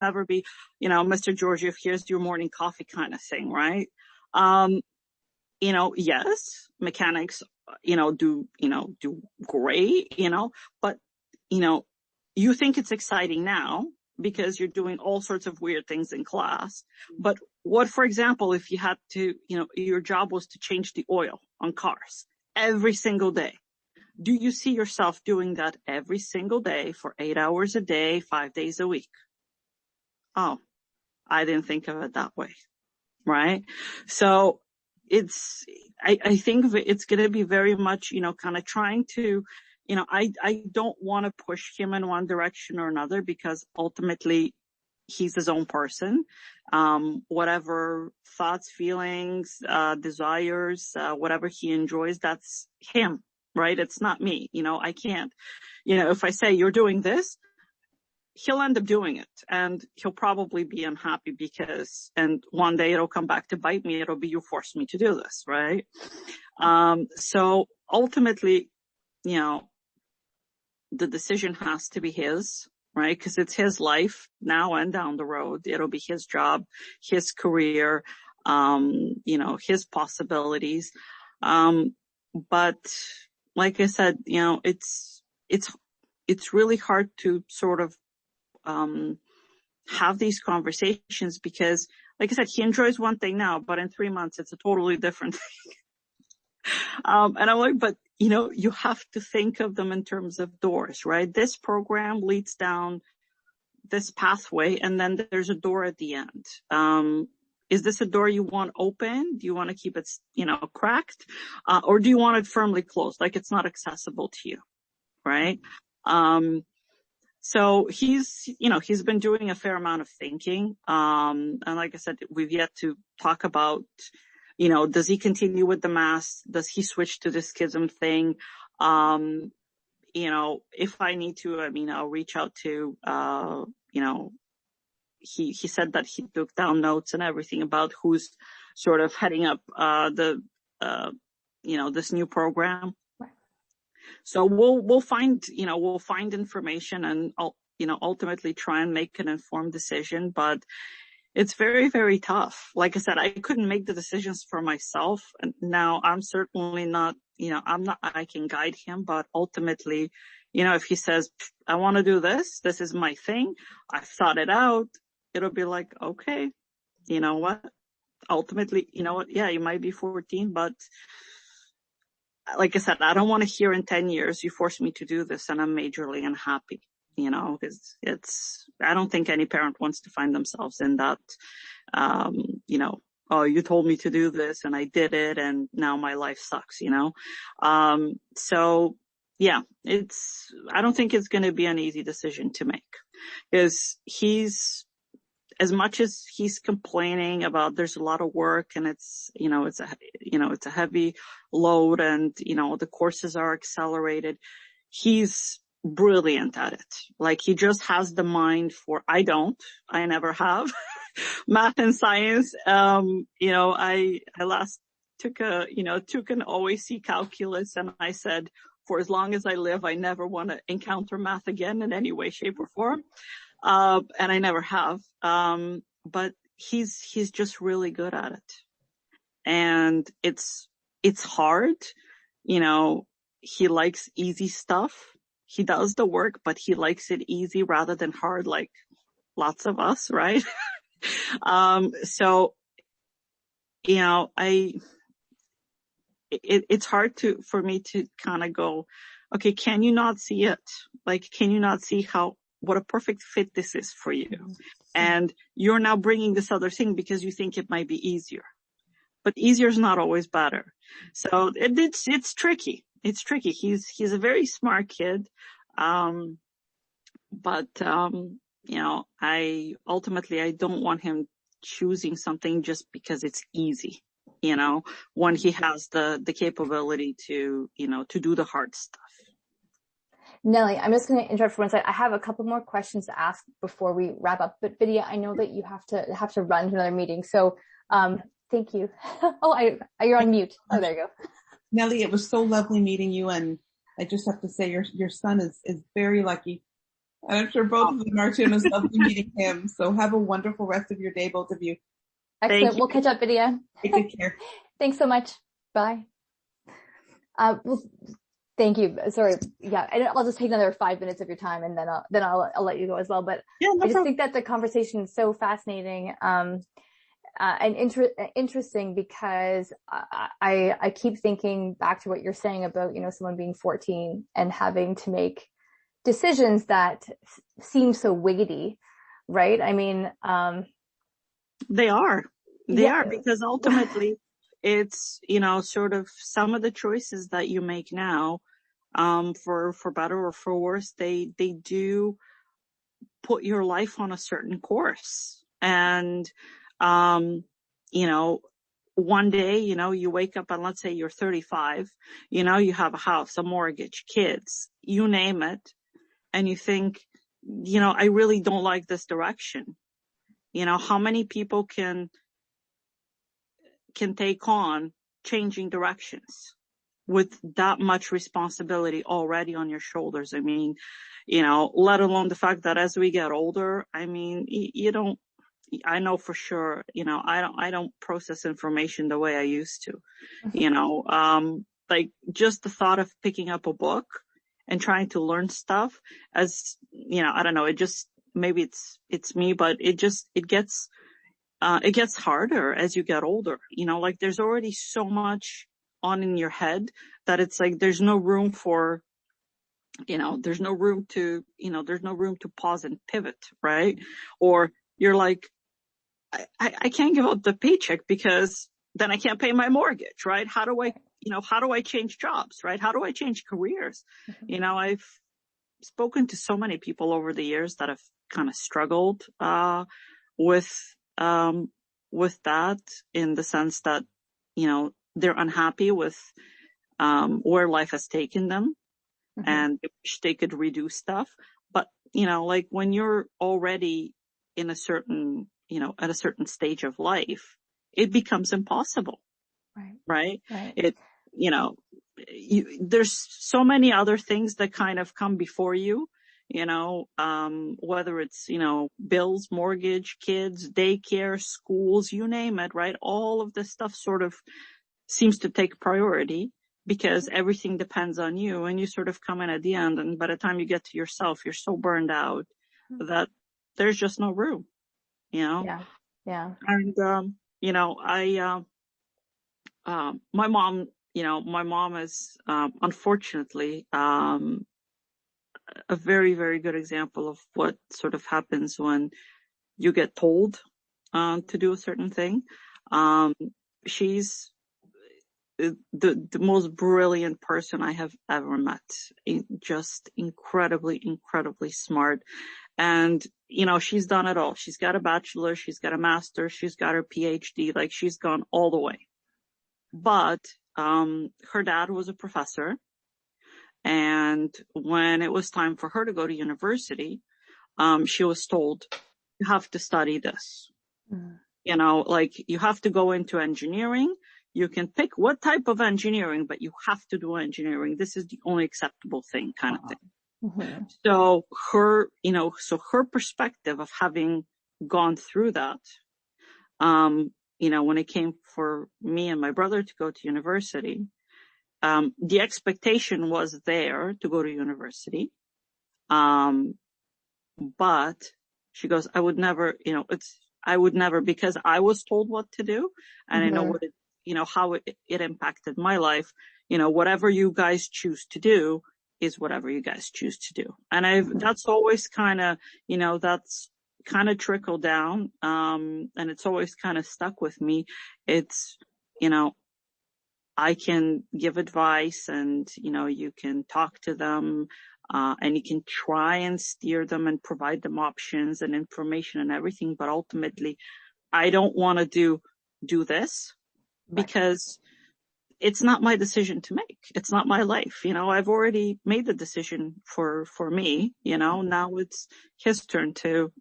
never be, Mr. Georgiev, here's your morning coffee kind of thing, right? Yes, mechanics, do great, but, you think it's exciting now because you're doing all sorts of weird things in class. But what, for example, if you had to, your job was to change the oil on cars every single day? Do you see yourself doing that every single day for 8 hours a day, 5 days a week? Oh, I didn't think of it that way. Right? So I think it's going to be very much, kind of trying to, I don't want to push him in one direction or another, because ultimately he's his own person. Whatever thoughts, feelings, desires, whatever he enjoys, that's him, right? It's not me. I can't, if I say you're doing this, he'll end up doing it, and he'll probably be unhappy and one day it'll come back to bite me. It'll be, you forced me to do this, right? So ultimately, the decision has to be his, right? Because it's his life now and down the road. It'll be his job, his career, his possibilities. But like I said, it's really hard to sort of have these conversations, because like I said, he enjoys one thing now, but in 3 months it's a totally different thing. And I'm like, but you have to think of them in terms of doors, right? This program leads down this pathway, and then there's a door at the end. Is this a door you want open? Do you want to keep it, cracked? Or do you want it firmly closed, like it's not accessible to you, right? So he's been doing a fair amount of thinking. And like I said, we've yet to talk about, does he continue with the mass? Does he switch to the schism thing? If I need to, I'll reach out to, he said that he took down notes and everything about who's sort of heading up, this new program. So we'll find information and, ultimately try and make an informed decision. But it's very, very tough. Like I said, I couldn't make the decisions for myself. And now I'm certainly not, I can guide him, but ultimately, if he says, I want to do this is my thing, I've thought it out, it'll be like, okay, you know what? Ultimately, yeah, you might be 14, but like I said, I don't want to hear in 10 years, you forced me to do this and I'm majorly unhappy, because I don't think any parent wants to find themselves in that, oh, you told me to do this and I did it and now my life sucks, So yeah, I don't think it's going to be an easy decision to make, because as much as he's complaining about there's a lot of work and it's a heavy load and, the courses are accelerated, he's brilliant at it. Like, he just has the mind for, I never have math and science. I last took an OAC calculus, and I said, for as long as I live, I never want to encounter math again in any way, shape or form. And I never have. But he's just really good at it. And it's hard. He likes easy stuff. He does the work, but he likes it easy rather than hard, like lots of us, right? So, it's hard for me to kind of go, okay, can you not see it? Like, can you not see what a perfect fit this is for you? Mm-hmm. And you're now bringing this other thing because you think it might be easier, but easier is not always better. So it's tricky. It's tricky. He's a very smart kid. But I don't want him choosing something just because it's easy, when he has the capability to do the hard stuff. Nellie, I'm just going to interrupt for one second. I have a couple more questions to ask before we wrap up. But Vidya, I know that you have to run to another meeting. So, thank you. You're on mute. Oh, there you go. Nellie, it was so lovely meeting you. And I just have to say your son is very lucky. And I'm sure both of them are too, and it's lovely meeting him. So have a wonderful rest of your day, both of you. Excellent. We'll catch up, Vidya. Take care. Thanks so much. Bye. Well, thank you. Sorry. Yeah. I'll just take another 5 minutes of your time, and then I'll let you go as well. But yeah, no I just think that the conversation is so fascinating, and interesting, because I keep thinking back to what you're saying about, someone being 14 and having to make decisions that seem so weighty, right? I mean, they are, because ultimately it's, sort of some of the choices that you make now, for better or for worse, they do put your life on a certain course. And, one day, you wake up and let's say you're 35, you have a house, a mortgage, kids, you name it. And you think, I really don't like this direction. How many people can take on changing directions with that much responsibility already on your shoulders? I mean, let alone the fact that as we get older, I mean, I know for sure, I don't process information the way I used to, like just the thought of picking up a book and trying to learn stuff, as, I don't know, it just, maybe it's me, but it gets harder as you get older, like there's already so much on in your head that it's like, there's no room for, there's no room to pause and pivot, right? Or you're like, I can't give up the paycheck because then I can't pay my mortgage, right? How do I change jobs, right? How do I change careers? I've spoken to so many people over the years that have kind of struggled, with that, in the sense that, they're unhappy with, where life has taken them, and they wish they could redo stuff. But, like when you're already in a certain, at a certain stage of life, it becomes impossible. Right. There's so many other things that kind of come before you, whether it's, bills, mortgage, kids, daycare, schools, you name it, right? All of this stuff sort of seems to take priority because everything depends on you, and you sort of come in at the end. And by the time you get to yourself, you're so burned out that there's just no room, Yeah. And, my mom is, unfortunately, a very, very good example of what sort of happens when you get told, to do a certain thing. She's the most brilliant person I have ever met. Just incredibly, incredibly smart. And, she's done it all. She's got a bachelor, she's got a master, she's got her PhD, like she's gone all the way. But, her dad was a professor. And when it was time for her to go to university, she was told, you have to study this. Like you have to go into engineering. You can pick what type of engineering, but you have to do engineering. This is the only acceptable thing, kind of thing. So her perspective of having gone through that, when it came for me and my brother to go to university, the expectation was there to go to university. But she goes, I would never, because I was told what to do, and I know what it, how it impacted my life. Whatever you guys choose to do is whatever you guys choose to do. And that's always kind of, that's kind of trickled down. And it's always kind of stuck with me. It's, I can give advice and, you can talk to them, and you can try and steer them and provide them options and information and everything. But ultimately, I don't want to do this because it's not my decision to make. It's not my life. I've already made the decision for me, now it's his turn to,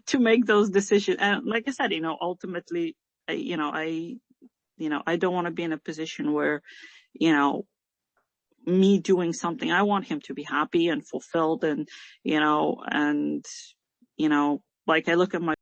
to make those decisions. And like I said, ultimately, I don't want to be in a position where, me doing something. I want him to be happy and fulfilled and, like I look at my